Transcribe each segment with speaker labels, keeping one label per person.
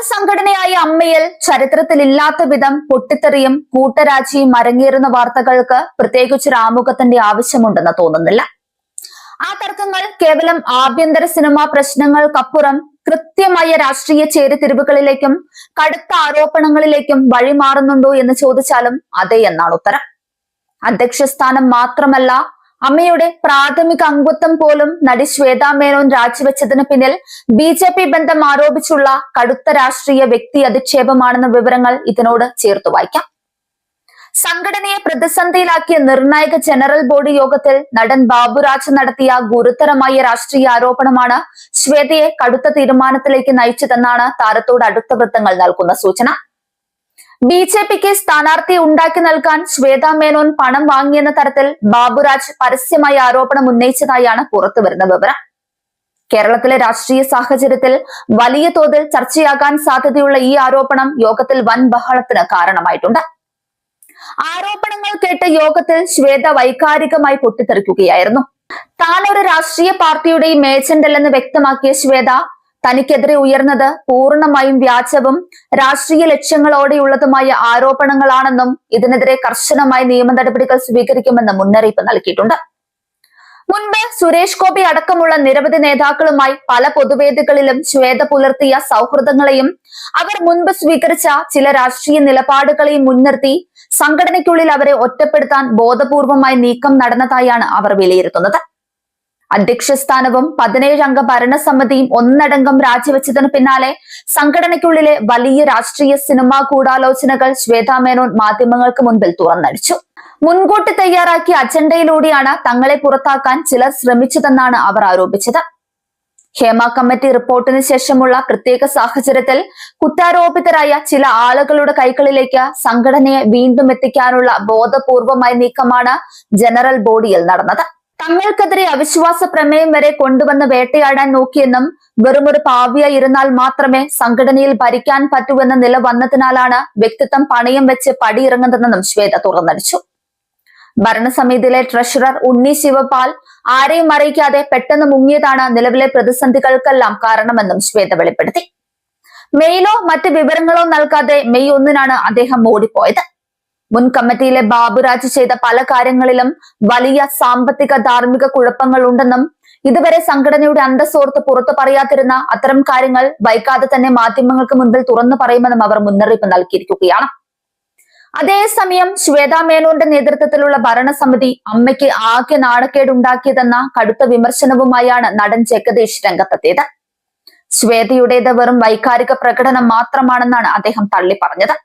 Speaker 1: സംഘടനയായ അമ്മയിൽ ചരിത്രത്തിലില്ലാത്ത വിധം പൊട്ടിത്തെറിയും കൂട്ടരാജിയും അരങ്ങേറുന്ന വാർത്തകൾക്ക് പ്രത്യേകിച്ചൊരു ആമുഖത്തിന്റെ ആവശ്യമുണ്ടെന്ന് തോന്നുന്നില്ല. ആ തർക്കങ്ങൾ കേവലം ആഭ്യന്തര സിനിമാ പ്രശ്നങ്ങൾക്കപ്പുറം കൃത്യമായ രാഷ്ട്രീയ ചേരിതിരിവുകളിലേക്കും കടുത്ത ആരോപണങ്ങളിലേക്കും വഴിമാറുന്നുണ്ടോ എന്ന് ചോദിച്ചാലും അതെ എന്നാണ് ഉത്തരം. അധ്യക്ഷ സ്ഥാനം മാത്രമല്ല, അമ്മയുടെ പ്രാഥമിക അംഗത്വം പോലും നടി ശ്വേതാ മേനോൻ രാജിവെച്ചതിന് പിന്നിൽ BJP ബന്ധം ആരോപിച്ചുള്ള കടുത്ത രാഷ്ട്രീയ വ്യക്തി അധിക്ഷേപമാണെന്ന വിവരങ്ങൾ ഇതിനോട് ചേർത്ത് വായിക്കാം. സംഘടനയെ പ്രതിസന്ധിയിലാക്കിയ നിർണായക ജനറൽ ബോഡി യോഗത്തിൽ നടൻ ബാബുരാജ് നടത്തിയ ഗുരുതരമായ രാഷ്ട്രീയ ആരോപണമാണ് ശ്വേതയെ കടുത്ത തീരുമാനത്തിലേക്ക് നയിച്ചതെന്നാണ് താരത്തോട് അടുത്ത വൃത്തങ്ങൾ നൽകുന്ന സൂചന. BJPക്ക് സ്ഥാനാർത്ഥിയെ ഉണ്ടാക്കി നൽകാൻ ശ്വേതാ മേനോൻ പണം വാങ്ങിയെന്ന തരത്തിൽ ബാബുരാജ് പരസ്യമായ ആരോപണം ഉന്നയിച്ചതായാണ് പുറത്തുവരുന്ന വിവരം. കേരളത്തിലെ രാഷ്ട്രീയ സാഹചര്യത്തിൽ വലിയ തോതിൽ ചർച്ചയാകാൻ സാധ്യതയുള്ള ഈ ആരോപണം യോഗത്തിൽ വൻ ബഹളത്തിന് കാരണമായിട്ടുണ്ട്. ആരോപണങ്ങൾ കേട്ട് യോഗത്തിൽ ശ്വേത വൈകാരികമായി പൊട്ടിത്തെറിക്കുകയായിരുന്നു. താൻ ഒരു രാഷ്ട്രീയ പാർട്ടിയുടെയും ഏജന്റ് അല്ലെന്ന് വ്യക്തമാക്കിയ ശ്വേത, തനിക്കെതിരെ ഉയർന്നത് പൂർണ്ണമായും വ്യാജവും രാഷ്ട്രീയ ലക്ഷ്യങ്ങളോടെയുള്ളതുമായ ആരോപണങ്ങളാണെന്നും ഇതിനെതിരെ കർശനമായ നിയമ നടപടികൾ സ്വീകരിക്കുമെന്ന് മുന്നറിയിപ്പ് നൽകിയിട്ടുണ്ട്. മുൻപ് സുരേഷ് ഗോപി അടക്കമുള്ള നിരവധി നേതാക്കളുമായി പല പൊതുവേദികളിലും ശ്വേത പുലർത്തിയ സൗഹൃദങ്ങളെയും അവർ മുൻപ് സ്വീകരിച്ച ചില രാഷ്ട്രീയ നിലപാടുകളെയും മുൻനിർത്തി സംഘടനയ്ക്കുള്ളിൽ അവരെ ഒറ്റപ്പെടുത്താൻ ബോധപൂർവമായി നീക്കം നടന്നതായാണ് അവർ വിലയിരുത്തുന്നത്. അധ്യക്ഷ സ്ഥാനവും 17 അംഗ ഭരണസമിതിയും ഒന്നടങ്കം രാജിവെച്ചതിന് പിന്നാലെ സംഘടനയ്ക്കുള്ളിലെ വലിയ രാഷ്ട്രീയ സിനിമാ ഗൂഢാലോചനകൾ ശ്വേതാ മേനോൻ മാധ്യമങ്ങൾക്ക് മുൻപിൽ തുറന്നടിച്ചു. മുൻകൂട്ടി തയ്യാറാക്കിയ അജണ്ടയിലൂടെയാണ് തങ്ങളെ പുറത്താക്കാൻ ചിലർ ശ്രമിച്ചതെന്നാണ് അവർ ആരോപിച്ചത്. ഹേമ കമ്മിറ്റി റിപ്പോർട്ടിന് ശേഷമുള്ള പ്രത്യേക സാഹചര്യത്തിൽ കുറ്റാരോപിതരായ ചില ആളുകളുടെ കൈകളിലേക്ക് സംഘടനയെ വീണ്ടും എത്തിക്കാനുള്ള ബോധപൂർവമായ നീക്കമാണ് ജനറൽ ബോഡിയിൽ നടന്നത്. തങ്ങൾക്കെതിരെ അവിശ്വാസ പ്രമേയം വരെ കൊണ്ടുവന്ന് വേട്ടയാടാൻ നോക്കിയെന്നും വെറുമൊരു പാവിയായി ഇരുന്നാൽ മാത്രമേ സംഘടനയിൽ ഭരിക്കാൻ പറ്റൂവെന്ന നില വന്നതിനാലാണ് വ്യക്തിത്വം പണയം വെച്ച് പടിയിറങ്ങുന്നതെന്നും ശ്വേത തുറന്നടിച്ചു. ഭരണസമിതിയിലെ ട്രഷറർ ഉണ്ണി ശിവപാൽ ആരെയും അറിയിക്കാതെ പെട്ടെന്ന് മുങ്ങിയതാണ് നിലവിലെ പ്രതിസന്ധികൾക്കെല്ലാം കാരണമെന്നും ശ്വേത വെളിപ്പെടുത്തി. മെയിലോ മറ്റ് വിവരങ്ങളോ നൽകാതെ മെയ് 1-നാണ് അദ്ദേഹം ഓടിപ്പോയത്. മുൻ കമ്മിറ്റിയിലെ ബാബുരാജ് ചെയ്ത പല കാര്യങ്ങളിലും വലിയ സാമ്പത്തിക ധാർമ്മിക കുഴപ്പങ്ങൾ ഉണ്ടെന്നും ഇതുവരെ സംഘടനയുടെ അന്തസ്സോർത്ത് പുറത്തു പറയാതിരുന്ന അത്തരം കാര്യങ്ങൾ വൈകാതെ തന്നെ മാധ്യമങ്ങൾക്ക് മുൻപിൽ തുറന്നു പറയുമെന്നും അവർ മുന്നറിയിപ്പ് നൽകിയിരിക്കുകയാണ്. അതേസമയം ശ്വേതാ മേനോന്റെ നേതൃത്വത്തിലുള്ള ഭരണസമിതി അമ്മയ്ക്ക് ആകെ നാണക്കേടുണ്ടാക്കിയതെന്ന കടുത്ത വിമർശനവുമായാണ് നടൻ ജഗദീഷ് രംഗത്തെത്തിയത്. ശ്വേതയുടേത് വെറും വൈകാരിക പ്രകടനം മാത്രമാണെന്നാണ് അദ്ദേഹം തള്ളി പറഞ്ഞത്.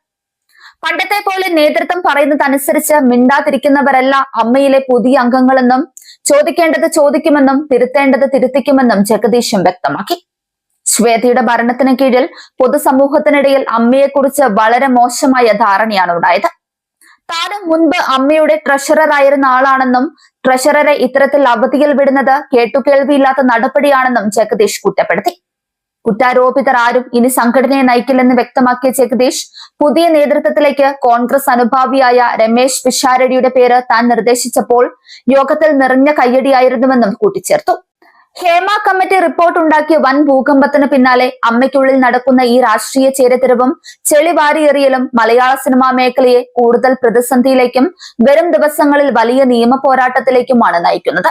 Speaker 1: പണ്ടത്തെ പോലെ നേതൃത്വം പറയുന്നതനുസരിച്ച് മിണ്ടാതിരിക്കുന്നവരല്ല അമ്മയിലെ പുതിയ അംഗങ്ങളെന്നും ചോദിക്കേണ്ടത് ചോദിക്കുമെന്നും തിരുത്തേണ്ടത് തിരുത്തിക്കുമെന്നും ജഗദീഷും വ്യക്തമാക്കി. ശ്വേതയുടെ ഭരണത്തിന് കീഴിൽ പൊതുസമൂഹത്തിനിടയിൽ അമ്മയെക്കുറിച്ച് വളരെ മോശമായ ധാരണയാണ് ഉണ്ടായത്. താനും മുൻപ് അമ്മയുടെ ട്രഷററായിരുന്ന ആളാണെന്നും ട്രഷററെ ഇത്തരത്തിൽ അവധിയിൽ വിടുന്നത് കേട്ടുകേൾവിയില്ലാത്ത നടപടിയാണെന്നും ജഗദീഷ് കുറ്റപ്പെടുത്തി. കുറ്റാരോപിതർ ആരും ഇനി സംഘടനയെ നയിക്കില്ലെന്ന് വ്യക്തമാക്കിയ ജഗദീഷ്, പുതിയ നേതൃത്വത്തിലേക്ക് കോൺഗ്രസ് അനുഭാവിയായ രമേശ് പിഷാരടിയുടെ പേര് താൻ നിർദ്ദേശിച്ചപ്പോൾ യോഗത്തിൽ നിറഞ്ഞ കയ്യടിയായിരുന്നുവെന്നും കൂട്ടിച്ചേർത്തു. ഹേമ കമ്മിറ്റി റിപ്പോർട്ട് ഉണ്ടാക്കിയ വൻ ഭൂകമ്പത്തിന് പിന്നാലെ അമ്മയ്ക്കുള്ളിൽ നടക്കുന്ന ഈ രാഷ്ട്രീയ ചേരിതിരിവും ചെളിവാരിയെറിയലും മലയാള സിനിമാ മേഖലയെ കൂടുതൽ പ്രതിസന്ധിയിലേക്കും വരും ദിവസങ്ങളിൽ വലിയ നിയമ പോരാട്ടത്തിലേക്കുമാണ് നയിക്കുന്നത്.